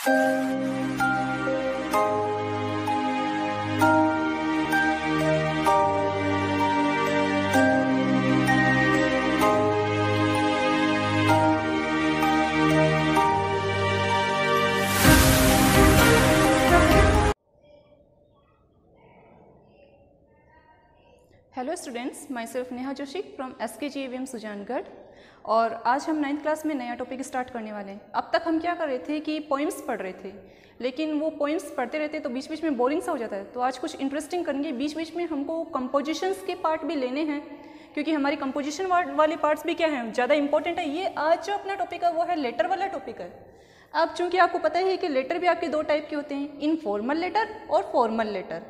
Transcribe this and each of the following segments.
Hello students, my self Neha Joshi from SKGAVM Sujangarh. और आज हम 9th क्लास में नया टॉपिक स्टार्ट करने वाले हैं। अब तक हम क्या कर रहे थे कि पोइम्स पढ़ रहे थे, लेकिन वो पोइम्स पढ़ते रहते तो बीच बीच में बोरिंग सा हो जाता है। तो आज कुछ इंटरेस्टिंग करेंगे। बीच बीच में हमको कंपोजिशंस के पार्ट भी लेने हैं, क्योंकि हमारी कंपोजिशन वाले पार्ट्स भी क्या हैं, ज़्यादा इंपॉर्टेंट है। ये आज जो अपना टॉपिक है वो है लेटर वाला टॉपिक है। अब चूँकि आपको पता ही है कि लेटर भी आपके दो टाइप के होते हैं, इनफॉर्मल लेटर और फॉर्मल लेटर।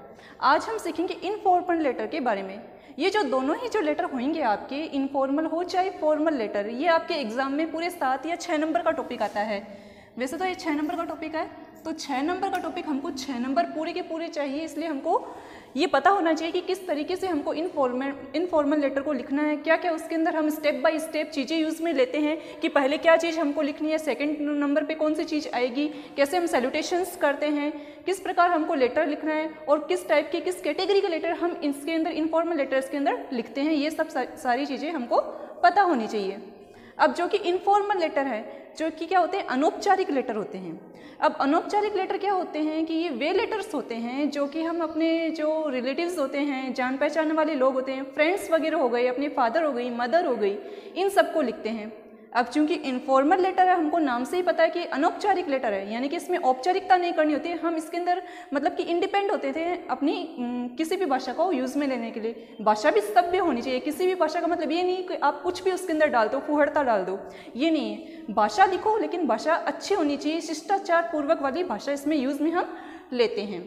आज हम सीखेंगे इनफॉर्मल लेटर के बारे में। ये जो दोनों ही जो लेटर होंगे आपके, इनफॉर्मल हो चाहे फॉर्मल लेटर, ये आपके एग्जाम में पूरे 7 या 6 नंबर का टॉपिक आता है। वैसे तो ये 6 नंबर का टॉपिक है, तो 6 नंबर का टॉपिक हमको 6 नंबर पूरे के पूरे चाहिए। इसलिए हमको ये पता होना चाहिए कि किस तरीके से हमको इनफॉर्मल लेटर को लिखना है, क्या क्या उसके अंदर हम स्टेप बाय स्टेप चीज़ें यूज़ में लेते हैं कि पहले क्या चीज़ हमको लिखनी है, सेकंड नंबर पे कौन सी चीज़ आएगी, कैसे हम सैल्यूटेशंस करते हैं, किस प्रकार हमको लेटर लिखना है और किस टाइप के, किस कैटेगरी के लेटर हम इसके अंदर इनफॉर्मल लेटर्स के अंदर लिखते हैं। ये सब सारी चीज़ें हमको पता होनी चाहिए। अब जो कि इनफॉर्मल लेटर है, जो कि क्या होते हैं, अनौपचारिक लेटर होते हैं। अब अनौपचारिक लेटर क्या होते हैं कि ये वे लेटर्स होते हैं जो कि हम अपने जो रिलेटिव्स होते हैं, जान पहचान वाले लोग होते हैं, फ्रेंड्स वगैरह हो गए, अपने फादर हो गई, मदर हो गई, इन सबको लिखते हैं। अब चूंकि इनफॉर्मल लेटर है, हमको नाम से ही पता है कि अनौपचारिक लेटर है, यानी कि इसमें औपचारिकता नहीं करनी होती है। हम इसके अंदर मतलब कि इंडिपेंडेंट होते थे अपनी किसी भी भाषा को यूज़ में लेने के लिए। भाषा भी सभ्य होनी चाहिए। किसी भी भाषा का मतलब ये नहीं कि आप कुछ भी उसके अंदर डाल दो, फुहड़ता डाल दो, ये नहीं है। भाषा लिखो, लेकिन भाषा अच्छी होनी चाहिए, शिष्टाचार पूर्वक वाली भाषा इसमें यूज़ में हम लेते हैं।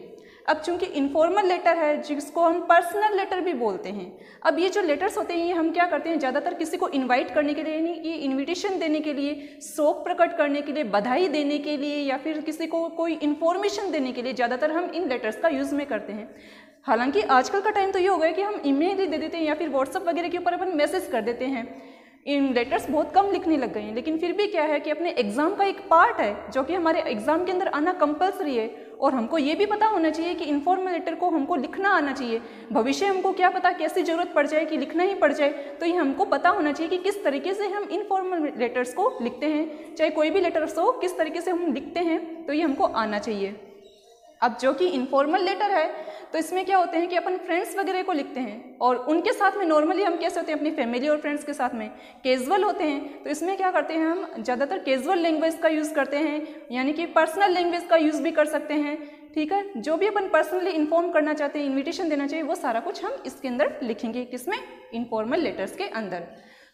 अब चूंकि इनफॉर्मल लेटर है, जिसको हम पर्सनल लेटर भी बोलते हैं। अब ये जो लेटर्स होते हैं, ये हम क्या करते हैं, ज़्यादातर किसी को इनवाइट करने के लिए, यानी कि इनविटेशन देने के लिए, शौक प्रकट करने के लिए, बधाई देने के लिए, या फिर किसी को कोई इन्फॉर्मेशन देने के लिए ज़्यादातर हम इन लेटर्स का यूज़ में करते हैं। हालांकि आजकल का टाइम तो ये हो गया कि हम ईमेल ही दे देते हैं या फिर व्हाट्सअप वगैरह के ऊपर अपन मैसेज कर देते हैं। इन लेटर्स बहुत कम लिखने लग गए हैं, लेकिन फिर भी क्या है कि अपने एग्जाम का एक पार्ट है जो कि हमारे एग्जाम के अंदर आना कंपलसरी है। और हमको ये भी पता होना चाहिए कि इनफॉर्मल लेटर को हमको लिखना आना चाहिए। भविष्य हमको क्या पता कैसी जरूरत पड़ जाए कि लिखना ही पड़ जाए, तो ये हमको पता होना चाहिए कि किस तरीके से हम इनफॉर्मल लेटर्स को लिखते हैं, चाहे कोई भी लेटर्स हो, किस तरीके से हम लिखते हैं, तो ये हमको आना चाहिए। अब जो कि इनफॉर्मल लेटर है, तो इसमें क्या होते हैं कि अपन फ्रेंड्स वगैरह को लिखते हैं, और उनके साथ में नॉर्मली हम कैसे होते हैं, अपनी फैमिली और फ्रेंड्स के साथ में कैजुअल होते हैं। तो इसमें क्या करते हैं, हम ज़्यादातर कैजुअल लैंग्वेज का यूज़ करते हैं, यानी कि पर्सनल लैंग्वेज का यूज़ भी कर सकते हैं। ठीक है, जो भी अपन पर्सनली इन्फॉर्म करना चाहते हैं, इन्विटेशन देना चाहिए, वो सारा कुछ हम इसके अंदर लिखेंगे। किसमें, इनफॉर्मल लेटर्स के अंदर।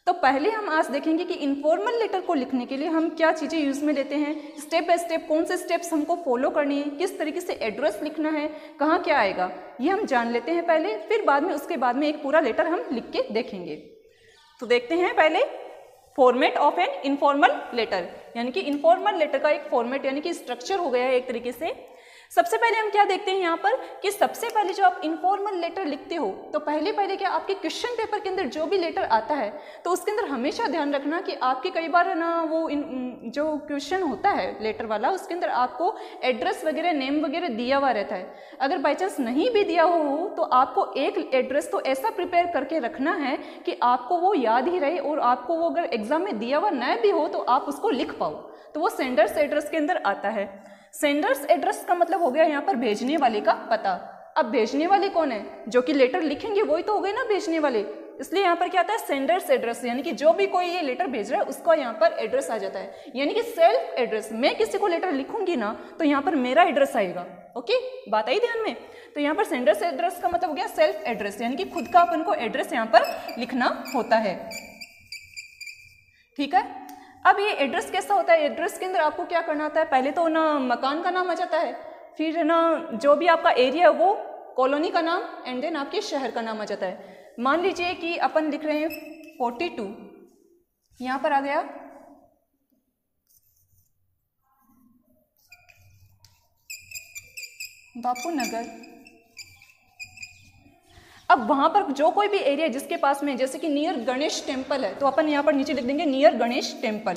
तो पहले हम आज देखेंगे कि इनफॉर्मल लेटर को लिखने के लिए हम क्या चीज़ें यूज़ में लेते हैं, स्टेप बाय स्टेप कौन से स्टेप्स हमको फॉलो करनी है, किस तरीके से एड्रेस लिखना है, कहाँ क्या आएगा, ये हम जान लेते हैं पहले। फिर बाद में उसके बाद में एक पूरा लेटर हम लिख के देखेंगे। तो देखते हैं पहले format of an informal letter, यानी कि इनफॉर्मल लेटर का एक फॉर्मेट यानी कि स्ट्रक्चर हो गया है एक तरीके से। सबसे पहले हम क्या देखते हैं यहाँ पर कि सबसे पहले जो आप इनफॉर्मल लेटर लिखते हो, तो पहले क्या आपके क्वेश्चन पेपर के अंदर जो भी लेटर आता है, तो उसके अंदर हमेशा ध्यान रखना कि आपके कई बार ना वो जो क्वेश्चन होता है लेटर वाला, उसके अंदर आपको एड्रेस वगैरह, नेम वगैरह दिया हुआ रहता है। अगर बाई चांस नहीं भी दिया हो तो आपको एक एड्रेस तो ऐसा प्रिपेयर करके रखना है कि आपको वो याद ही रहे, और आपको वो अगर एग्जाम में दिया हुआ न भी हो तो आप उसको लिख पाओ। तो वो सेंडर्स एड्रेस के अंदर आता है। सेंडर्स एड्रेस का मतलब हो गया यहाँ पर भेजने वाले का पता। अब भेजने वाले कौन है, जो कि लेटर लिखेंगे वही तो हो गए ना भेजने वाले। इसलिए यहाँ पर क्या आता है, सेंडर्स एड्रेस, यानी कि जो भी कोई ये लेटर भेज रहा है उसका यहाँ पर एड्रेस आ जाता है, यानी कि सेल्फ एड्रेस। मैं किसी को लेटर लिखूंगी ना तो यहाँ पर मेरा एड्रेस आएगा। ओके, बात आई ध्यान में। तो यहाँ पर सेंडर्स एड्रेस का मतलब हो गया सेल्फ एड्रेस, यानी कि खुद का अपन को एड्रेस यहाँ पर लिखना होता है। ठीक है, अब ये एड्रेस कैसा होता है, एड्रेस के अंदर आपको क्या करना होता है, पहले तो ना मकान का नाम आ जाता है, फिर ना जो भी आपका एरिया है वो कॉलोनी का नाम, एंड देन आपके शहर का नाम आ जाता है। मान लीजिए कि अपन लिख रहे हैं 42, यहाँ पर आ गया बापू नगर। अब वहां पर जो कोई भी एरिया जिसके पास में, जैसे कि नियर गणेश टेम्पल है, तो अपन यहाँ पर नीचे लिख देंगे near Ganesh temple.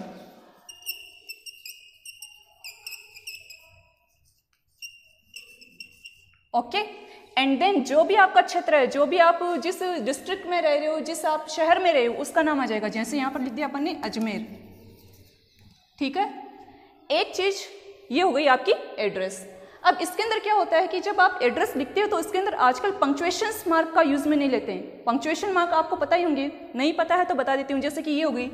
Okay. And then जो भी आपका क्षेत्र है, जो भी आप जिस डिस्ट्रिक्ट में रह रहे हो, जिस आप शहर में रहे हो, उसका नाम आ जाएगा। जैसे यहाँ पर लिख दिया अपन ने अजमेर, ठीक है। एक चीज ये हो गई आपकी एड्रेस। अब इसके अंदर क्या होता है कि जब आप एड्रेस लिखते हो तो इसके अंदर आजकल पंक्चुएशन मार्क का यूज में नहीं लेते हैं। पंक्चुएशन मार्क आपको पता ही होंगे, नहीं पता है तो बता देती हूँ। जैसे कि ये हो गई,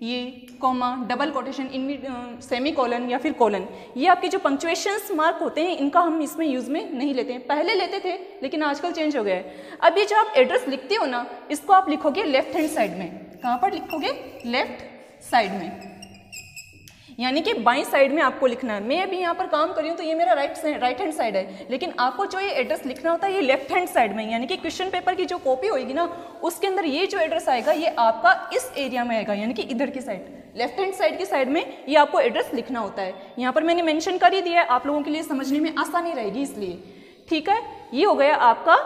ये कॉमा, डबल कोटेशन, इनमें सेमी कॉलन या फिर कॉलन, ये आपके जो पंक्चुएशंस मार्क होते हैं इनका हम इसमें यूज में नहीं लेते हैं। पहले लेते थे लेकिन आजकल चेंज हो गया है। अब ये जो आप एड्रेस लिखते हो ना, इसको आप लिखोगे लेफ्ट हैंड साइड में। कहाँ पर लिखोगे? लेफ्ट साइड में, यानी कि बाईं साइड में आपको लिखना है। मैं अभी यहाँ पर काम कर रही हूँ तो ये मेरा राइट हैंड साइड है, लेकिन आपको जो ये एड्रेस लिखना होता है ये लेफ्ट हैंड साइड में, यानी कि क्वेश्चन पेपर की जो कॉपी होगी ना उसके अंदर ये जो एड्रेस आएगा ये आपका इस एरिया में आएगा, यानी कि इधर की साइड, लेफ्ट हैंड साइड की साइड में ये आपको एड्रेस लिखना होता है। यहाँ पर मैंने मेंशन कर ही दिया है, आप लोगों के लिए समझने में आसानी रहेगी इसलिए, ठीक है। ये हो गया आपका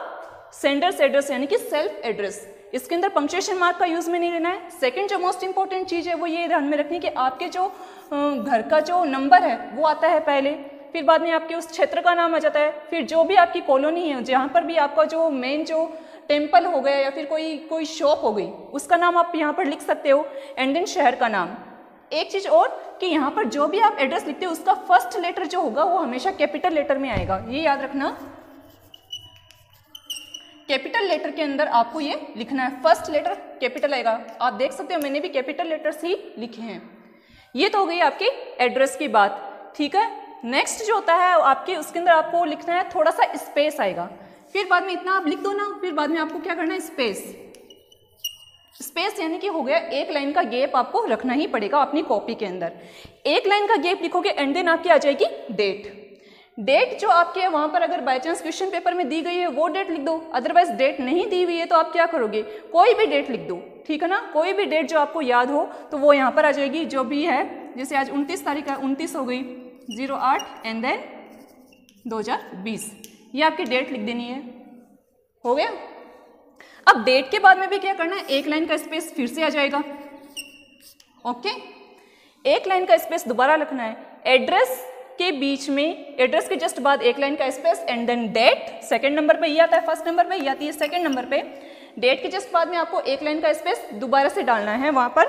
सेंडर्स एड्रेस यानी कि सेल्फ एड्रेस। इसके अंदर पंक्चुएशन मार्क का यूज में नहीं लेना है। सेकंड जो मोस्ट इंपॉर्टेंट चीज है वो ये ध्यान में रखनी कि आपके जो घर का जो नंबर है वो आता है पहले, फिर बाद में आपके उस क्षेत्र का नाम आ जाता है, फिर जो भी आपकी कॉलोनी है, जहाँ पर भी आपका जो मेन जो टेम्पल हो गया या फिर कोई शॉप हो गई उसका नाम आप यहाँ पर लिख सकते हो, एंड देन शहर का नाम। एक चीज और कि यहाँ पर जो भी आप एड्रेस लिखते हो उसका फर्स्ट लेटर जो होगा वो हमेशा कैपिटल लेटर में आएगा, ये याद रखना। कैपिटल लेटर के अंदर आपको ये लिखना है, फर्स्ट लेटर कैपिटल आएगा। आप देख सकते हो मैंने भी कैपिटल लेटर्स ही लिखे हैं। ये तो हो गई आपकी एड्रेस की बात, ठीक है। नेक्स्ट जो होता है आपके उसके अंदर आपको लिखना है, थोड़ा सा स्पेस आएगा, फिर बाद में इतना आप लिख दो ना, फिर बाद में आपको क्या करना है, स्पेस यानी कि हो गया एक लाइन का गैप आपको रखना ही पड़ेगा अपनी कॉपी के अंदर। एक लाइन का गैप लिखोगे एंड देन आपकी आ जाएगी डेट जो आपके वहां पर अगर बाय चांस क्वेश्चन पेपर में दी गई है वो डेट लिख दो, अदरवाइज डेट नहीं दी हुई है तो आप क्या करोगे, कोई भी डेट लिख दो, ठीक है ना। कोई भी डेट जो आपको याद हो तो वो यहाँ पर आ जाएगी, जो भी है। जैसे आज 29 तारीख है, 29 हो गई, 08 एंड देन 2020, ये आपकी डेट लिख देनी है, हो गया। अब डेट के बाद में भी क्या करना है, एक लाइन का स्पेस फिर से आ जाएगा, ओके। एक लाइन का स्पेस दोबारा लिखना है, एड्रेस के बीच में, एड्रेस के जस्ट बाद एक लाइन का space and then date, second number पे ये आता है, फर्स्ट नंबर पे ये आती है सेकंड नंबर पे। डेट के जस्ट बाद में आपको एक लाइन का स्पेस दोबारा से डालना है वहां पर,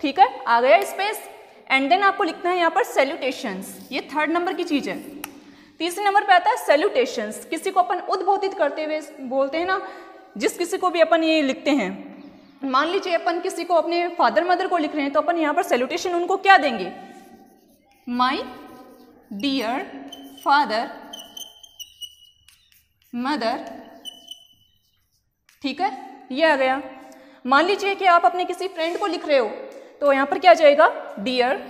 ठीक है, आ गया स्पेस। एंड देन आपको लिखना है यहाँ पर सैल्यूटेशंस, ये थर्ड नंबर की चीज है। तीसरे नंबर पे आता है सैल्यूटेशंस, किसी को अपन उद्बोधित करते हुए बोलते हैं ना, जिस किसी को भी अपन ये लिखते हैं, मान लीजिए अपन किसी को अपने फादर मदर को लिख रहे हैं तो अपन यहाँ पर सैल्यूटेशन उनको क्या देंगे, माई डियर फादर मदर, ठीक है, ये आ गया। मान लीजिए कि आप अपने किसी फ्रेंड को लिख रहे हो तो यहां पर क्या आ जाएगा, डियर,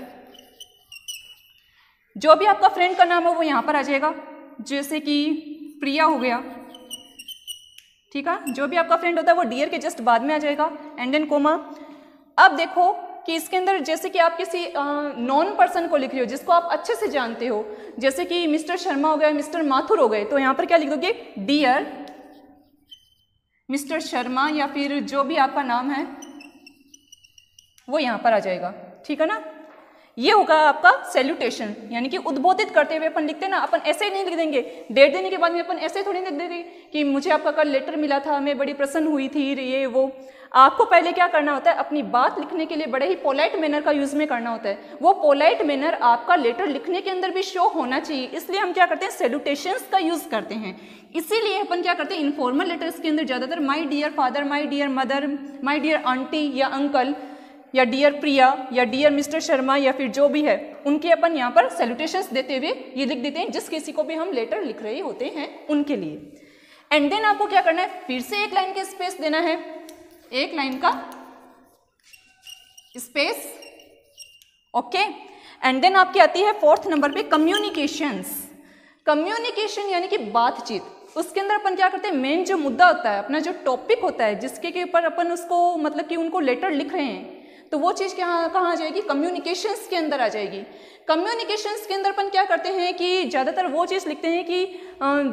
जो भी आपका फ्रेंड का नाम है वो यहां पर आ जाएगा, जैसे कि प्रिया हो गया, ठीक है, जो भी आपका फ्रेंड होता है वो डियर के जस्ट बाद में आ जाएगा एंड देन कोमा। अब देखो कि इसके अंदर जैसे कि आप किसी नॉन पर्सन को लिख रहे हो जिसको आप अच्छे से जानते हो, जैसे कि मिस्टर शर्मा हो गया, मिस्टर माथुर हो गए, तो यहाँ पर क्या लिख दोगे, डियर मिस्टर शर्मा, या फिर जो भी आपका नाम है वो यहाँ पर आ जाएगा, ठीक है ना। ये होगा आपका सैल्यूटेशन, यानी कि उद्बोधित करते हुए अपन लिखते हैं ना, अपन ऐसे ही नहीं लिख देंगे, डेट देने के बाद में अपन ऐसे थोड़ी लिख देंगे कि मुझे आपका कल लेटर मिला था, मैं बड़ी प्रसन्न हुई थी, ये वो। आपको पहले क्या करना होता है, अपनी बात लिखने के लिए बड़े ही पोलाइट मैनर का यूज में करना होता है। वो पोलाइट मैनर आपका लेटर लिखने के अंदर भी शो होना चाहिए, इसलिए हम क्या करते हैं, सैल्यूटेशंस का यूज करते हैं। इसीलिए अपन क्या करते हैं, इनफॉर्मल लेटर्स के अंदर ज्यादातर my dear father, my dear mother, my dear aunty या अंकल, या डियर प्रिया, या डियर मिस्टर शर्मा, या फिर जो भी है उनके अपन यहाँ पर सैल्यूटेशंस देते हुए ये लिख देते हैं, जिस किसी को भी हम लेटर लिख रहे होते हैं उनके लिए। एंड देन आपको क्या करना है, फिर से एक लाइन का स्पेस देना है, एक लाइन का स्पेस, ओके। एंड देन आपकी आती है फोर्थ नंबर पे कम्युनिकेशंस। कम्युनिकेशन यानी कि बातचीत, उसके अंदर अपन क्या करते हैं, मेन जो मुद्दा होता है, अपना जो टॉपिक होता है जिसके के ऊपर अपन उसको मतलब कि उनको लेटर लिख रहे हैं, तो वो चीज़ कहाँ आ जाएगी, कम्युनिकेशंस के अंदर आ जाएगी। कम्युनिकेशंस के अंदर अपन क्या करते हैं कि ज़्यादातर वो चीज़ लिखते हैं कि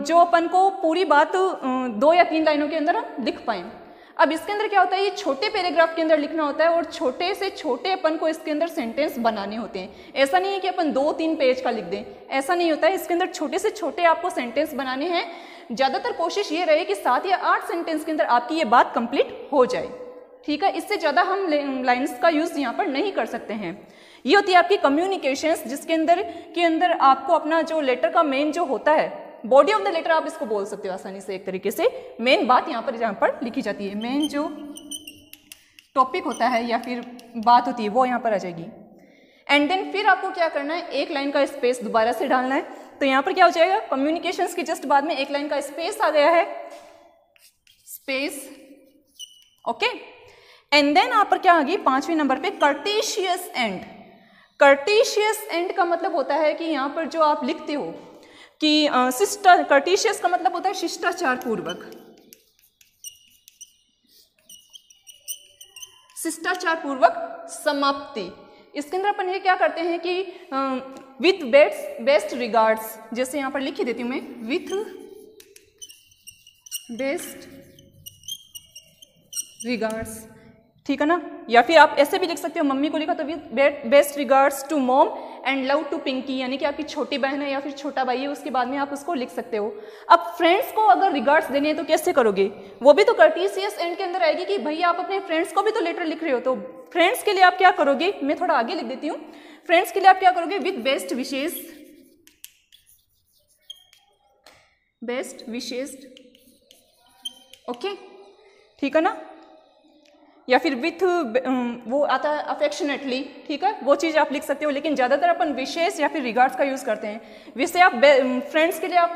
जो अपन को पूरी बात 2 या 3 लाइनों के अंदर हम लिख पाएँ। अब इसके अंदर क्या होता है, ये छोटे पैराग्राफ के अंदर लिखना होता है और छोटे से छोटे अपन को इसके अंदर सेंटेंस बनाने होते हैं। ऐसा नहीं है कि अपन 2-3 पेज का लिख दें, ऐसा नहीं होता है। इसके अंदर छोटे से छोटे आपको सेंटेंस बनाने हैं। ज़्यादातर कोशिश ये रहे कि 7 या 8 सेंटेंस के अंदर आपकी ये बात कंप्लीट हो जाए, ठीक है। इससे ज़्यादा हम लाइन्स का यूज़ यहाँ पर नहीं कर सकते हैं। ये होती है आपकी कम्युनिकेशंस, जिसके अंदर आपको अपना जो लेटर का मेन जो होता है, बॉडी ऑफ द लेटर आप इसको बोल सकते हो आसानी से एक तरीके से। मेन बात यहाँ पर लिखी जाती है, मेन जो टॉपिक होता है या फिर बात होती है वो यहाँ पर आ जाएगी। एंड देन फिर आपको क्या करना है, एक लाइन का स्पेस दोबारा से डालना है। तो यहाँ पर क्या हो जाएगा, कम्युनिकेशंस के जस्ट बाद में एक लाइन का स्पेस आ गया है, स्पेस, ओके। एंड देन यहाँ पर क्या आ गई 5वें नंबर पे, कर्टेशियस एंड। कर्टेशियस एंड का मतलब होता है कि यहाँ पर जो आप लिखते हो कि कर्टेशियस का मतलब होता है शिष्टाचार पूर्वक, शिष्टाचार पूर्वक समाप्ति। इसके अंदर अपन ये क्या करते हैं कि विथ बेस्ट रिगार्ड्स, जैसे यहाँ पर लिख ही देती हूँ मैं, विथ बेस्ट रिगार्ड्स, ठीक है ना। या फिर आप ऐसे भी लिख सकते हो, मम्मी को लिखा तो with best regards to mom and love to Pinky, यानी कि आपकी छोटी बहन है या फिर छोटा भाई है, उसके बाद में आप उसको लिख सकते हो। अब फ्रेंड्स को अगर रिगार्ड्स देने हैं तो कैसे करोगे, वो भी तो कर्टेशियस एंड के अंदर आएगी कि भाई आप अपने फ्रेंड्स को भी तो लेटर लिख रहे हो। तो फ्रेंड्स के लिए आप क्या करोगे, मैं थोड़ा आगे लिख देती हूँ। फ्रेंड्स के लिए आप क्या करोगे, with best wishes, best wishes, okay, ठीक है ना। या फिर विथ वो आता है अफेक्शनेटली, ठीक है, वो चीज़ आप लिख सकते हो। लेकिन ज़्यादातर अपन विशेष या फिर रिगार्ड्स का यूज़ करते हैं। वैसे आप फ्रेंड्स के लिए आप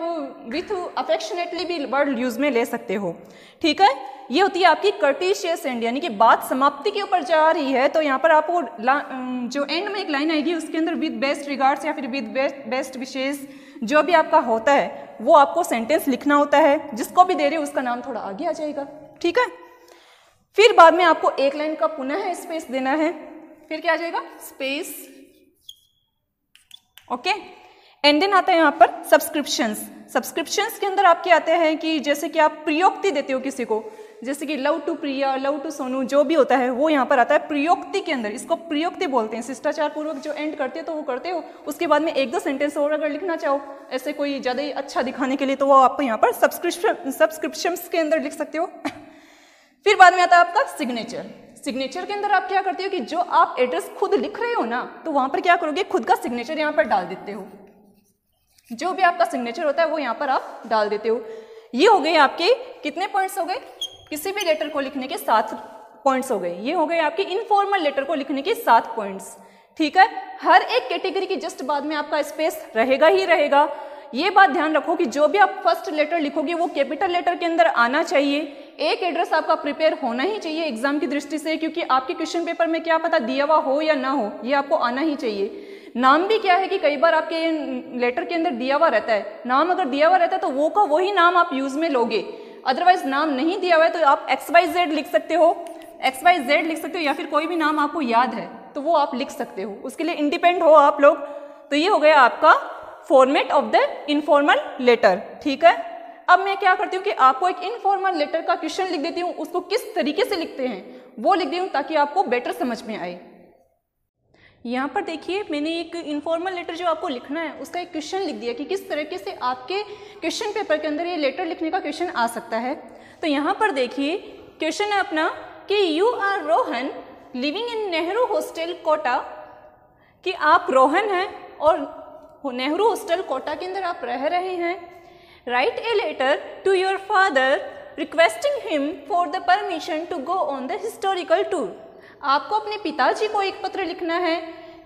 विथ अफेक्शनेटली भी वर्ड यूज़ में ले सकते हो, ठीक है। ये होती है आपकी कर्टेशियस एंड, यानी कि बात समाप्ति के ऊपर जा रही है। तो यहाँ पर आपको जो एंड में एक लाइन आएगी उसके अंदर विथ बेस्ट रिगार्ड्स या फिर विथ बेस्ट विशेष, जो भी आपका होता है वो आपको सेंटेंस लिखना होता है। जिसको भी दे रहे हो उसका नाम थोड़ा आगे आ जाएगा, ठीक है। फिर बाद में आपको एक लाइन का पुनः स्पेस देना है, फिर क्या आ जाएगा, स्पेस, ओके। एंड देन आता है यहाँ पर सब्सक्रिप्शंस। सब्सक्रिप्शंस के अंदर आपके आते हैं कि जैसे कि आप प्रयोक्ति देते हो किसी को, जैसे कि love to Priya, love to Sonu, जो भी होता है वो यहाँ पर आता है प्रयोक्ति के अंदर। इसको प्रयोक्ति बोलते हैं। शिष्टाचार पूर्वक जो एंड करते हो तो वो करते हो, उसके बाद में 1-2 सेंटेंस और अगर लिखना चाहो ऐसे कोई ज़्यादा ही अच्छा दिखाने के लिए, तो वो आप यहाँ पर सब्सक्रिप्शंस के अंदर लिख सकते हो। फिर बाद में आता है आपका सिग्नेचर। सिग्नेचर के अंदर आप क्या करते हो कि जो आप एड्रेस खुद लिख रहे हो ना, तो वहां पर क्या करोगे, खुद का सिग्नेचर यहाँ पर डाल देते हो। जो भी आपका सिग्नेचर होता है वो यहाँ पर आप डाल देते हो। ये हो गए आपके कितने पॉइंट्स हो गए, किसी भी लेटर को लिखने के 7 पॉइंट्स हो गए। ये हो गए आपके इनफॉर्मल लेटर को लिखने के 7 पॉइंट्स, ठीक है। हर एक कैटेगरी की जस्ट बाद में आपका स्पेस रहेगा ही रहेगा। ये बात ध्यान रखो कि जो भी आप फर्स्ट लेटर लिखोगे वो कैपिटल लेटर के अंदर आना चाहिए। एक एड्रेस आपका प्रिपेयर होना ही चाहिए एग्जाम की दृष्टि से, क्योंकि आपके क्वेश्चन पेपर में क्या पता दिया हुआ हो या ना हो, ये आपको आना ही चाहिए। नाम भी क्या है कि कई बार आपके लेटर के अंदर दिया हुआ रहता है, नाम अगर दिया हुआ रहता है तो वो का वही नाम आप यूज में लोगे। अदरवाइज नाम नहीं दिया हुआ है तो आप XYZ लिख सकते हो, XYZ लिख सकते हो, या फिर कोई भी नाम आपको याद है तो वो आप लिख सकते हो। उसके लिए इंडिपेंडेंट हो आप लोग। तो ये हो गया आपका format of the informal letter, ठीक है। अब मैं क्या करती हूँ कि आपको एक इनफॉर्मल लेटर का क्वेश्चन लिख देती हूँ, उसको किस तरीके से लिखते हैं वो लिख दी हूँ ताकि आपको बेटर समझ में आए। यहाँ पर देखिए मैंने एक इनफॉर्मल लेटर जो आपको लिखना है उसका एक क्वेश्चन लिख दिया कि किस तरीके से आपके क्वेश्चन पेपर के अंदर ये लेटर लिखने का क्वेश्चन आ सकता है। तो यहाँ पर देखिए क्वेश्चन है अपना कि you are Rohan living in Nehru hostel Kota, कि आप रोहन हैं और नेहरू हॉस्टल कोटा के अंदर आप रह रहे हैं। Write a letter to your father requesting him for the permission to go on the historical tour. आपको अपने पिताजी को एक पत्र लिखना है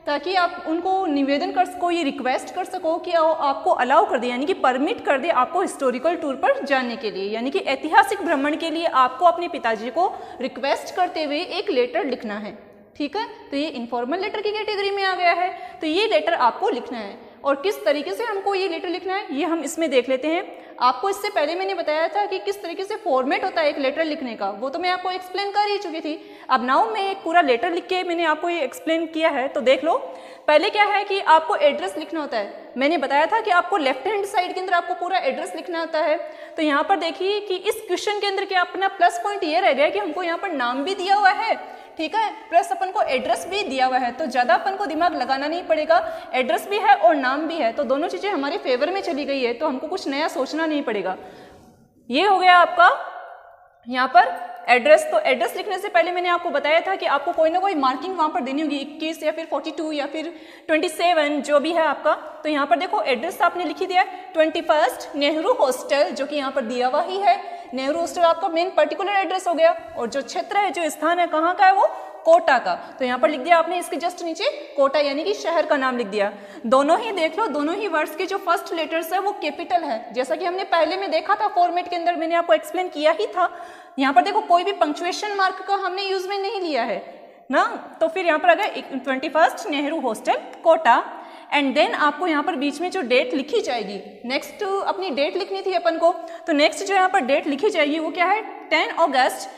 ताकि आप उनको निवेदन कर सको, ये रिक्वेस्ट कर सको कि आपको अलाउ कर दे, यानी कि परमिट कर दे आपको हिस्टोरिकल टूर पर जाने के लिए, यानी कि ऐतिहासिक भ्रमण के लिए आपको अपने पिताजी को रिक्वेस्ट करते हुए एक लेटर लिखना है, ठीक है। तो ये इनफॉर्मल लेटर की कैटेगरी में आ गया है। तो ये लेटर आपको लिखना है और किस तरीके से हमको ये लेटर लिखना है ये हम इसमें देख लेते हैं। आपको इससे पहले मैंने बताया था कि किस तरीके से फॉर्मेट होता है एक लेटर लिखने का, वो तो मैं आपको एक्सप्लेन कर ही चुकी थी। अब नाउ मैं एक पूरा लेटर लिख के मैंने आपको ये एक्सप्लेन किया है, तो देख लो। पहले क्या है कि आपको एड्रेस लिखना होता है। मैंने बताया था कि आपको लेफ्ट हैंड साइड के अंदर आपको पूरा एड्रेस लिखना होता है। तो यहाँ पर देखिए कि इस क्वेश्चन के अंदर क्या अपना प्लस पॉइंट ये रह गया कि हमको यहाँ पर नाम भी दिया हुआ है, ठीक है, प्लस अपन को एड्रेस भी दिया हुआ है, तो ज़्यादा अपन को दिमाग लगाना नहीं पड़ेगा। एड्रेस भी है और नाम भी है, तो दोनों चीज़ें हमारे फेवर में चली गई है, तो हमको कुछ नया सोचना नहीं पड़ेगा। ये हो गया आपका यहाँ पर एड्रेस। तो एड्रेस लिखने से पहले मैंने आपको बताया था कि आपको कोई ना कोई मार्किंग वहाँ पर देनी होगी, 21 या फिर 42 या फिर 27 जो भी है आपका। तो यहाँ पर देखो एड्रेस आपने लिखी दिया है 21 नेहरू हॉस्टल, जो कि यहाँ पर दिया हुआ ही है। नेहरू हॉस्टल आपका मेन पर्टिकुलर एड्रेस हो गया, और जो क्षेत्र है, जो स्थान है, कहाँ का है वो, कोटा का। तो यहाँ पर लिख दिया आपने, इसके जस्ट नीचे कोटा यानी कि शहर का नाम लिख दिया। दोनों ही देख लो, दोनों ही वर्ड्स के जो फर्स्ट लेटर्स है वो कैपिटल है, जैसा कि हमने पहले में देखा था फॉर्मेट के अंदर, मैंने आपको एक्सप्लेन किया ही था। यहाँ पर देखो कोई भी पंक्चुएशन मार्क का हमने यूज में नहीं लिया है ना। तो फिर यहाँ पर आ गया 21 Nehru hostel Kota, and then आपको यहाँ पर बीच में जो डेट लिखी जाएगी, नेक्स्ट अपनी डेट लिखनी थी अपन को, तो नेक्स्ट जो यहाँ पर डेट लिखी जाएगी वो क्या है, 10 अगस्त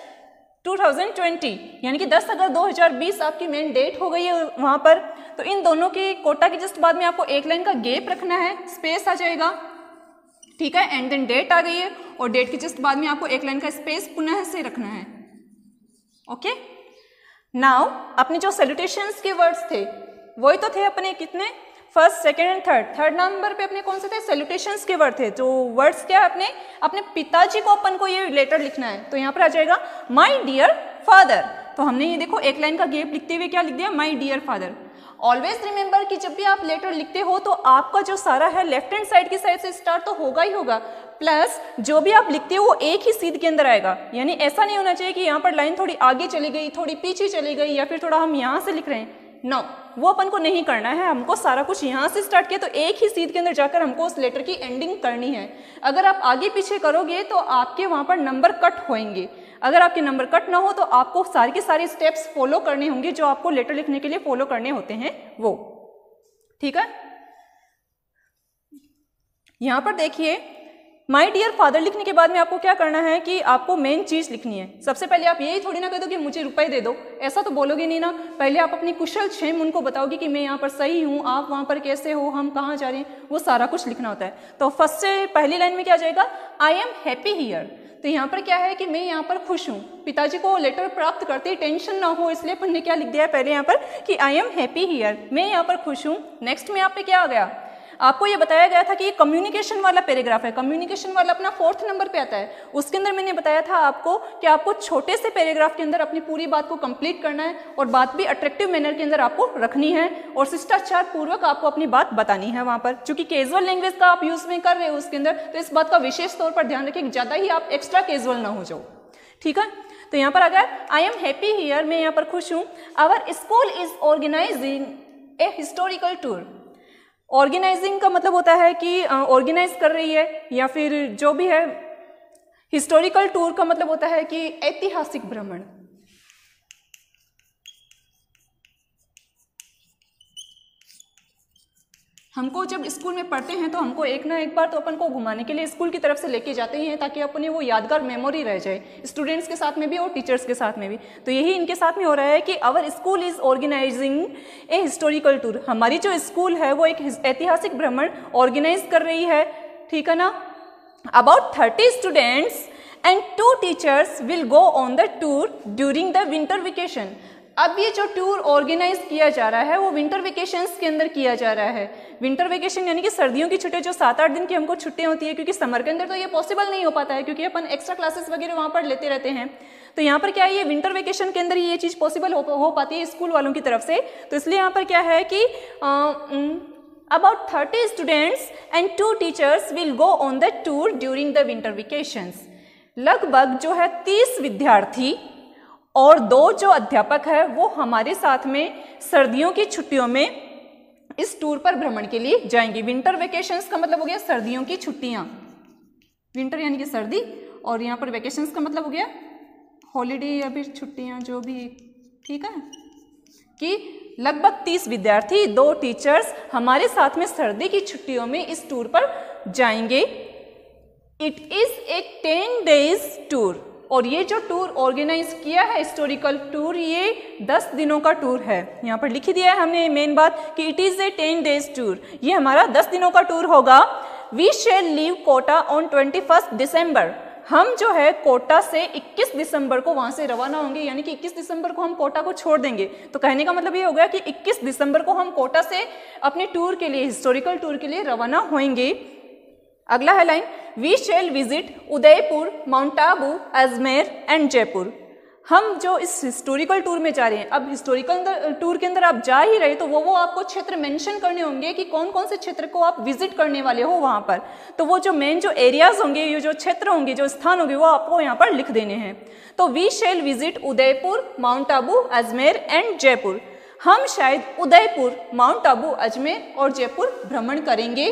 2020, यानी कि 10 अगस्त 2020 आपकी मेन डेट हो गई है वहाँ पर। तो इन दोनों की कोटा के जस्ट बाद में आपको एक लाइन का गैप रखना है, स्पेस आ जाएगा, ठीक है, एंड देन डेट आ गई है, और डेट के जस्ट बाद में आपको एक लाइन का स्पेस पुनः से रखना है। ओके, नाउ अपने जो सैल्यूटेशंस के वर्ड्स थे वही तो थे अपने कितने, first, second and third number पे अपने कौन से थे, सैल्यूटेशंस के वर्ड थे। जो वर्ड्स क्या है, अपने पिताजी को अपन को ये लेटर लिखना है, तो यहाँ पर आ जाएगा माय डियर फादर। तो हमने ये देखो एक लाइन का गैप लिखते हुए क्या लिख दिया, my dear father. Always remember कि जब भी आप लेटर लिखते हो तो आपका जो सारा है लेफ्ट हैंड साइड की साइड से स्टार्ट तो होगा ही होगा, प्लस जो भी आप लिखते हो वो एक ही सीध के अंदर आएगा। यानी ऐसा नहीं होना चाहिए कि यहाँ पर लाइन थोड़ी आगे चली गई, थोड़ी पीछे चली गई, या फिर थोड़ा हम यहाँ से लिख रहे हैं, नो, वो अपन को नहीं करना है। हमको सारा कुछ यहाँ से स्टार्ट किया तो एक ही सीध के अंदर जाकर हमको उस लेटर की एंडिंग करनी है। अगर आप आगे पीछे करोगे तो आपके वहाँ पर नंबर कट होंगे। अगर आपके नंबर कट ना हो तो आपको सारे के सारे स्टेप्स फॉलो करने होंगे जो आपको लेटर लिखने के लिए फॉलो करने होते हैं वो, ठीक है। यहाँ पर देखिए माय डियर फादर लिखने के बाद में आपको क्या करना है कि आपको मेन चीज लिखनी है। सबसे पहले आप यही थोड़ी ना कह दो कि मुझे रुपए दे दो, ऐसा तो बोलोगे नहीं ना। पहले आप अपनी कुशल क्षेम उनको बताओगे कि मैं यहाँ पर सही हूँ, आप वहाँ पर कैसे हो, हम कहाँ जा रहे हैं, वो सारा कुछ लिखना होता है। तो फर्स्ट से पहली लाइन में क्या जाएगा, आई एम हैप्पी हियर। तो यहाँ पर क्या है कि मैं यहाँ पर खुश हूँ। पिताजी को लेटर प्राप्त करते ही टेंशन ना हो इसलिए अपन ने क्या लिख दिया है पहले यहाँ पर कि आई एम हैप्पी हियर, मैं यहाँ पर खुश हूँ। नेक्स्ट में यहाँ पे क्या आ गया, आपको ये बताया गया था कि ये कम्युनिकेशन वाला पैराग्राफ है। कम्युनिकेशन वाला अपना 4th नंबर पे आता है। उसके अंदर मैंने बताया था आपको कि आपको छोटे से पैराग्राफ के अंदर अपनी पूरी बात को कंप्लीट करना है और बात भी अट्रैक्टिव मैनर के अंदर आपको रखनी है और शिष्टाचार पूर्वक आपको अपनी बात बतानी है वहां पर। चूंकि कैजुअल लैंग्वेज का आप यूज में कर रहे हो उसके अंदर, तो इस बात का विशेष तौर पर ध्यान रखें ज्यादा ही आप एक्स्ट्रा कैजुअल ना हो जाओ, ठीक है। तो यहाँ पर अगर आई एम हैप्पी हियर, मैं यहाँ पर खुश हूँ। Our school is organising a historical tour. Organising का मतलब होता है कि ऑर्गेनाइज कर रही है, या फिर जो भी है। हिस्टोरिकल टूर का मतलब होता है कि ऐतिहासिक भ्रमण। हमको जब स्कूल में पढ़ते हैं तो हमको एक ना एक बार तो अपन को घुमाने के लिए स्कूल की तरफ से लेके जाते ही हैं ताकि अपने वो यादगार मेमोरी रह जाए, स्टूडेंट्स के साथ में भी और टीचर्स के साथ में भी। तो यही इनके साथ में हो रहा है कि our school is organising a historical tour. हमारी जो स्कूल है वो एक ऐतिहासिक भ्रमण ऑर्गेनाइज कर रही है, ठीक है ना। About 30 students and 2 teachers will go on the tour during the winter vacation. अब ये जो टूर ऑर्गेनाइज किया जा रहा है वो विंटर वेकेशंस के अंदर किया जा रहा है। विंटर वेकेशन यानी कि सर्दियों की छुट्टियां, जो 7-8 दिन की हमको छुट्टियां होती है, क्योंकि समर के अंदर तो ये पॉसिबल नहीं हो पाता है क्योंकि अपन एक्स्ट्रा क्लासेस वगैरह वहाँ पर लेते रहते हैं। तो यहाँ पर क्या है, ये विंटर वेकेशन के अंदर ये चीज़ पॉसिबल हो पाती है स्कूल वालों की तरफ से। तो इसलिए यहाँ पर क्या है कि about 30 students and 2 teachers will go on the tour during the winter vacations. लगभग जो है 30 विद्यार्थी और 2 जो अध्यापक है वो हमारे साथ में सर्दियों की छुट्टियों में इस टूर पर भ्रमण के लिए जाएंगे। विंटर वेकेशंस का मतलब हो गया सर्दियों की छुट्टियां, विंटर यानी कि सर्दी, और यहाँ पर वेकेशंस का मतलब हो गया हॉलीडे या फिर छुट्टियां जो भी, ठीक है। कि लगभग 30 विद्यार्थी, 2 टीचर्स हमारे साथ में सर्दी की छुट्टियों में इस टूर पर जाएंगे। It is a 10 days tour, और ये जो टूर ऑर्गेनाइज किया है हिस्टोरिकल टूर, ये 10 दिनों का टूर है। यहाँ पर लिख दिया है हमने मेन बात कि it is a 10 days tour, ये हमारा 10 दिनों का टूर होगा। We shall leave Kota on 21 December, हम जो है कोटा से 21 दिसंबर को वहाँ से रवाना होंगे, यानी कि 21 दिसंबर को हम कोटा को छोड़ देंगे। तो कहने का मतलब ये हो गया कि 21 दिसंबर को हम कोटा से अपने टूर के लिए, हिस्टोरिकल टूर के लिए रवाना होंगे। अगला है line, we shall visit Udaipur, Mount Abu, Ajmer and Jaipur. हम जो इस हिस्टोरिकल टूर में जा रहे हैं, अब हिस्टोरिकल टूर के अंदर आप जा ही रहे तो वो आपको क्षेत्र मेंशन करने होंगे कि कौन कौन से क्षेत्र को आप विजिट करने वाले हो वहाँ पर। तो वो जो मेन जो एरियाज होंगे, ये जो क्षेत्र होंगे, जो स्थान होंगे, वो आपको यहाँ पर लिख देने हैं। तो we shall visit Udaipur, Mount Abu, Ajmer and Jaipur. हम शायद उदयपुर, माउंट आबू, अजमेर और जयपुर भ्रमण करेंगे।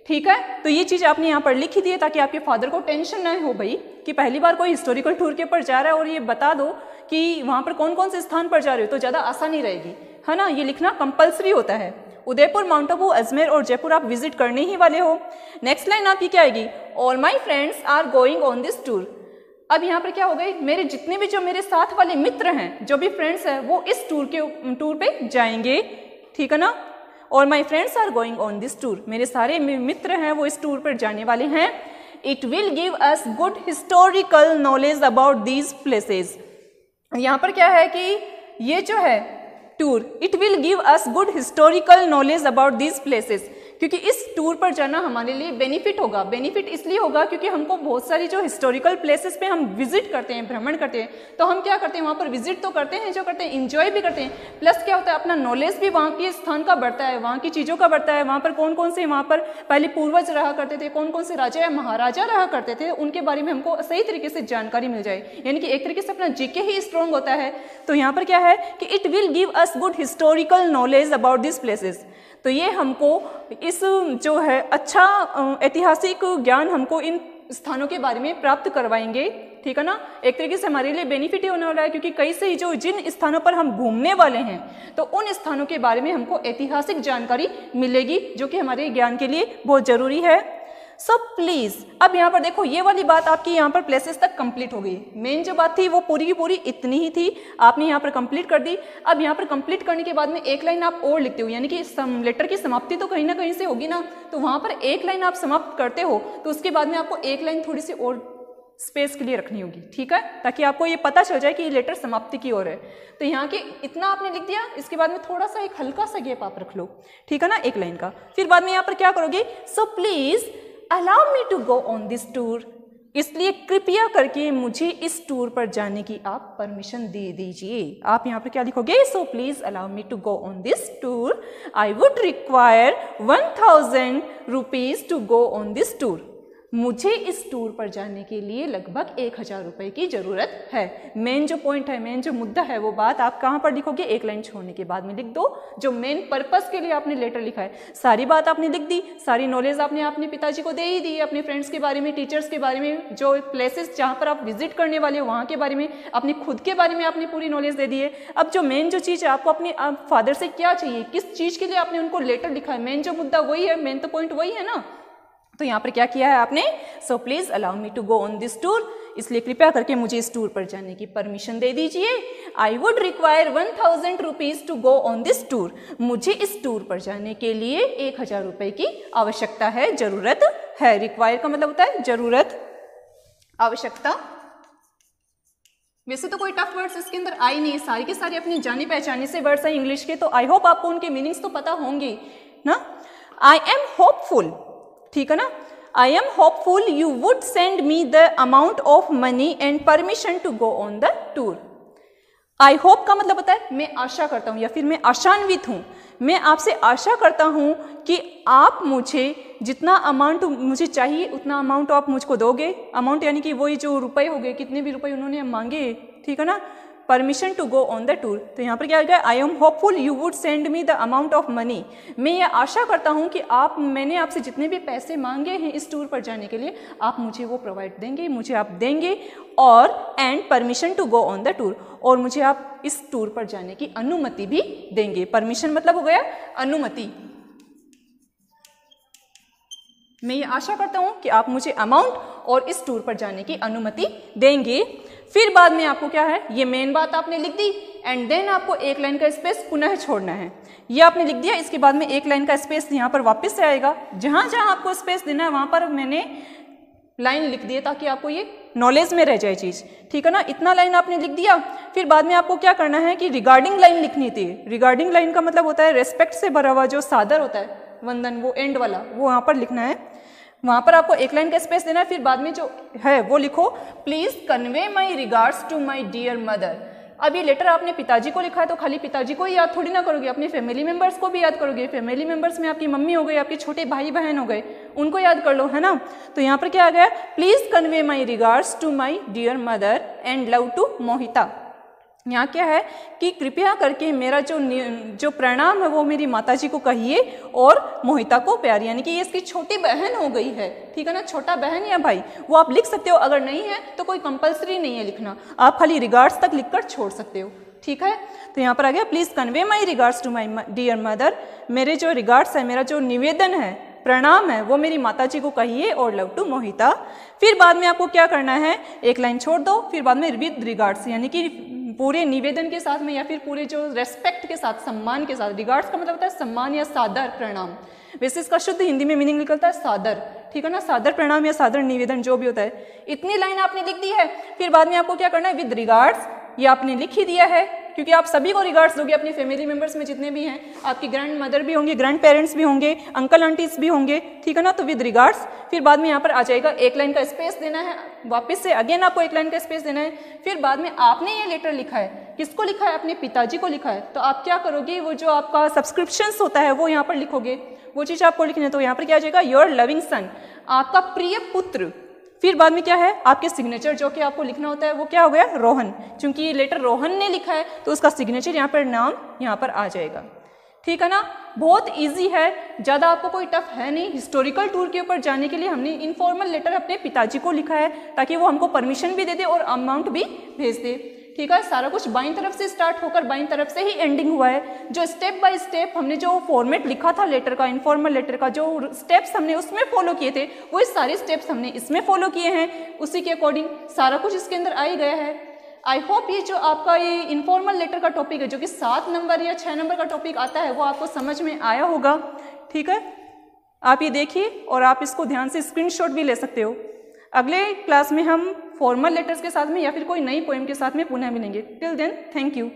ठीक है, तो ये चीज़ आपने यहाँ पर लिख ही दी है ताकि आपके फादर को टेंशन ना हो भाई कि पहली बार कोई हिस्टोरिकल टूर के ऊपर जा रहा है और ये बता दो कि वहाँ पर कौन कौन से स्थान पर जा रहे हो, तो ज़्यादा आसानी रहेगी, है ना। ये लिखना कंपलसरी होता है। उदयपुर, माउंट आबू, अजमेर और जयपुर आप विजिट करने ही वाले हो। नेक्स्ट लाइन आपकी क्या आएगी, all my friends are going on this tour. अब यहाँ पर क्या हो गई, मेरे जितने भी जो मेरे साथ वाले मित्र हैं, जो भी फ्रेंड्स हैं, वो इस टूर पे जाएंगे। ठीक है ना, और my friends are going on this tour, मेरे सारे मित्र हैं वो इस टूर पर जाने वाले हैं। It will give us good historical knowledge about these places. यहाँ पर क्या है कि ये जो है tour, it will give us good historical knowledge about these places, क्योंकि इस टूर पर जाना हमारे लिए बेनिफिट होगा। बेनिफिट इसलिए होगा क्योंकि हमको बहुत सारी जो हिस्टोरिकल प्लेसेस पे हम विजिट करते हैं, भ्रमण करते हैं, तो हम क्या करते हैं वहाँ पर विजिट तो करते हैं, जो करते हैं इंजॉय भी करते हैं, प्लस क्या होता है अपना नॉलेज भी वहाँ के स्थान का बढ़ता है, वहाँ की चीज़ों का बढ़ता है। वहाँ पर कौन कौन से वहाँ पर पहले पूर्वज रहा करते थे, कौन कौन से राजा या महाराजा रहा करते थे, उनके बारे में हमको सही तरीके से जानकारी मिल जाए, यानी कि एक तरीके से अपना जीके ही स्ट्रॉन्ग होता है। तो यहाँ पर क्या है कि it will give us good historical knowledge about this places. तो ये हमको इस जो है अच्छा ऐतिहासिक ज्ञान हमको इन स्थानों के बारे में प्राप्त करवाएंगे। ठीक है ना, एक तरीके से हमारे लिए बेनिफिट ही होने वाला है, क्योंकि कई से जो जिन स्थानों पर हम घूमने वाले हैं तो उन स्थानों के बारे में हमको ऐतिहासिक जानकारी मिलेगी, जो कि हमारे ज्ञान के लिए बहुत जरूरी है। सो प्लीज, अब यहाँ पर देखो ये वाली बात आपकी यहाँ पर प्लेसेस तक कंप्लीट हो गई। मेन जो बात थी वो पूरी की पूरी इतनी ही थी, आपने यहाँ पर कंप्लीट कर दी। अब यहाँ पर कंप्लीट करने के बाद में एक लाइन आप और लिखते हो, यानी कि लेटर की समाप्ति तो कहीं ना कहीं से होगी ना, तो वहाँ पर एक लाइन आप समाप्त करते हो तो उसके बाद में आपको एक लाइन थोड़ी सी और स्पेस के लिए रखनी होगी। ठीक है, ताकि आपको ये पता चल जाए कि ये लेटर समाप्ति की ओर है। तो यहाँ के इतना आपने लिख दिया, इसके बाद में थोड़ा सा एक हल्का सा गैप आप रख लो। ठीक है ना, एक लाइन का। फिर बाद में यहाँ पर क्या करोगे, so please allow me to go on this tour, इसलिए कृपया करके मुझे इस टूर पर जाने की आप परमिशन दे दीजिए। आप यहाँ पर क्या लिखोगे, so please allow me to go on this tour, I would require 1000 rupees to go on this tour. मुझे इस टूर पर जाने के लिए लगभग 1000 रुपये की ज़रूरत है। मेन जो पॉइंट है, मेन जो मुद्दा है, वो बात आप कहाँ पर लिखोगे, एक लाइन छोड़ने के बाद में लिख दो। जो मेन पर्पस के लिए आपने लेटर लिखा है, सारी बात आपने लिख दी, सारी नॉलेज आपने अपने पिताजी को दे ही दी, अपने फ्रेंड्स के बारे में, टीचर्स के बारे में, जो प्लेसेस जहाँ पर आप विजिट करने वाले हो वहाँ के बारे में, अपने खुद के बारे में आपने पूरी नॉलेज दे दी है। अब जो मेन जो चीज़ है, आपको अपने फादर से क्या चाहिए, किस चीज़ के लिए आपने उनको लेटर लिखा है, मेन जो मुद्दा वही है, मेन तो पॉइंट वही है ना। तो यहाँ पर क्या किया है आपने, so please allow me to go on this tour, इसलिए कृपया करके मुझे इस टूर पर जाने की परमिशन दे दीजिए। I would require 1000 rupees to go on this tour, मुझे इस टूर पर जाने के लिए 1000 रुपये की आवश्यकता है, जरूरत है। रिक्वायर का मतलब होता है जरूरत, आवश्यकता। वैसे तो कोई टफ वर्ड्स इसके अंदर आई नहीं, सारी के सारे अपनी जानी पहचानी से वर्ड्स हैं इंग्लिश के, तो आई होप आपको उनके मीनिंग्स तो पता होंगे ना। आई एम होपफुल, ठीक है ना, I am hopeful you would send me the amount of money and permission to go on the tour. I hope का मतलब होता है मैं आशा करता हूँ, या फिर मैं आशान्वित हूँ, मैं आपसे आशा करता हूँ कि आप मुझे जितना अमाउंट मुझे चाहिए उतना अमाउंट आप मुझको दोगे। अमाउंट यानी कि वही जो रुपए हो गए, कितने भी रुपए उन्होंने मांगे, ठीक है ना, permission to go on the tour. तो यहाँ पर क्या आएगा, I am hopeful you would send me the amount of money. मैं ये आशा करता हूँ कि मैंने आपसे जितने भी पैसे मांगे हैं इस टूर पर जाने के लिए, आप मुझे वो प्रोवाइड देंगे, मुझे आप देंगे। और and permission to go on the tour, और मुझे आप इस टूर पर जाने की अनुमति भी देंगे। परमिशन मतलब हो गया अनुमति। मैं ये आशा करता हूँ कि आप मुझे अमाउंट और इस टूर पर जाने की अनुमति देंगे। फिर बाद में आपको क्या है, ये मेन बात आपने लिख दी, एंड देन आपको एक लाइन का स्पेस पुनः छोड़ना है। ये आपने लिख दिया, इसके बाद में एक लाइन का स्पेस यहाँ पर वापस से आएगा। जहाँ जहाँ आपको स्पेस देना है वहाँ पर मैंने लाइन लिख दी है ताकि आपको ये नॉलेज में रह जाए चीज़, ठीक है ना। इतना लाइन आपने लिख दिया। फिर बाद में आपको क्या करना है कि रिगार्डिंग लाइन लिखनी थी। रिगार्डिंग लाइन का मतलब होता है रेस्पेक्ट से भरा हुआ जो सादर होता है, वंदन, वो एंड वाला, वो वहाँ पर लिखना है। वहाँ पर आपको एक लाइन का स्पेस देना है। फिर बाद में जो है वो लिखो, please convey my regards to my dear mother. अब ये लेटर आपने पिताजी को लिखा है तो खाली पिताजी को ही याद थोड़ी ना करोगे, अपने फैमिली मेंबर्स को भी याद करोगे। फैमिली मेंबर्स में आपकी मम्मी हो गई, आपके छोटे भाई बहन हो गए, उनको याद कर लो, है ना। तो यहाँ पर क्या आ गया, please convey my regards to my dear mother and love to Mohita. यहाँ क्या है कि कृपया करके मेरा जो प्रणाम है वो मेरी माताजी को कहिए और मोहिता को प्यार, यानी कि ये इसकी छोटी बहन हो गई है, ठीक है ना। छोटा बहन या भाई वो आप लिख सकते हो, अगर नहीं है तो कोई कंपलसरी नहीं है लिखना, आप खाली रिगार्ड्स तक लिखकर छोड़ सकते हो, ठीक है। तो यहाँ पर आ गया, please convey my regards to my dear mother. मेरे जो रिगार्ड्स है, मेरा जो निवेदन है, प्रणाम है, वो मेरी माताजी को कहिए और लव टू मोहिता। फिर बाद में आपको क्या करना है, एक लाइन छोड़ दो। फिर बाद में विद रिगार्ड्स, यानी कि पूरे निवेदन के साथ में या फिर पूरे जो रेस्पेक्ट के साथ, सम्मान के साथ। रिगार्ड्स का मतलब होता है सम्मान या सादर प्रणाम। वैसे इसका शुद्ध हिंदी में मीनिंग निकलता है सादर, ठीक है ना। सादर प्रणाम या सादर निवेदन जो भी होता है। इतनी लाइन आपने लिख दी है। फिर बाद में आपको क्या करना है, विद रिगार्ड्स, ये आपने लिख ही दिया है क्योंकि आप सभी को रिगार्ड्स दोगे, अपनी फैमिली मेंबर्स में जितने भी हैं, आपकी ग्रैंड मदर भी होंगे, ग्रैंड पेरेंट्स भी होंगे, अंकल आंटीज भी होंगे, ठीक है ना। तो विद रिगार्ड्स, फिर बाद में यहाँ पर आ जाएगा एक लाइन का स्पेस देना है, वापस से अगेन आपको एक लाइन का स्पेस देना है। फिर बाद में आपने ये लेटर लिखा है, किसको लिखा है, अपने पिताजी को लिखा है। तो आप क्या करोगे, वो जो आपका सब्सक्रिप्शंस होता है वो यहाँ पर लिखोगे, वो चीज़ आपको लिखनी है। तो यहाँ पर क्या आ जाएगा, योर लविंग सन, आपका प्रिय पुत्र। फिर बाद में क्या है, आपके सिग्नेचर जो कि आपको लिखना होता है वो क्या हो गया, रोहन। क्योंकि ये लेटर रोहन ने लिखा है तो उसका सिग्नेचर यहाँ पर, नाम यहाँ पर आ जाएगा, ठीक है ना। बहुत इजी है, ज़्यादा आपको कोई टफ है नहीं। हिस्टोरिकल टूर के ऊपर जाने के लिए हमने इनफॉर्मल लेटर अपने पिताजी को लिखा है ताकि वो हमको परमिशन भी दे दे और अमाउंट भी भेज दे, ठीक है। सारा कुछ बाईं तरफ से स्टार्ट होकर बाईं तरफ से ही एंडिंग हुआ है। जो स्टेप बाय स्टेप हमने जो फॉर्मेट लिखा था लेटर का, इनफॉर्मल लेटर का, जो स्टेप्स हमने उसमें फॉलो किए थे, वो सारे स्टेप्स हमने इसमें फॉलो किए हैं। उसी के अकॉर्डिंग सारा कुछ इसके अंदर आ ही गया है। आई होप ये जो आपका ये इनफॉर्मल लेटर का टॉपिक है, जो कि 7 नंबर या 6 नंबर का टॉपिक आता है, वो आपको समझ में आया होगा, ठीक है। आप ये देखिए और आप इसको ध्यान से स्क्रीनशॉट भी ले सकते हो। अगले क्लास में हम फॉर्मल लेटर्स के साथ में या फिर कोई नई पोएम के साथ में पुनः मिलेंगे। Till then, thank you.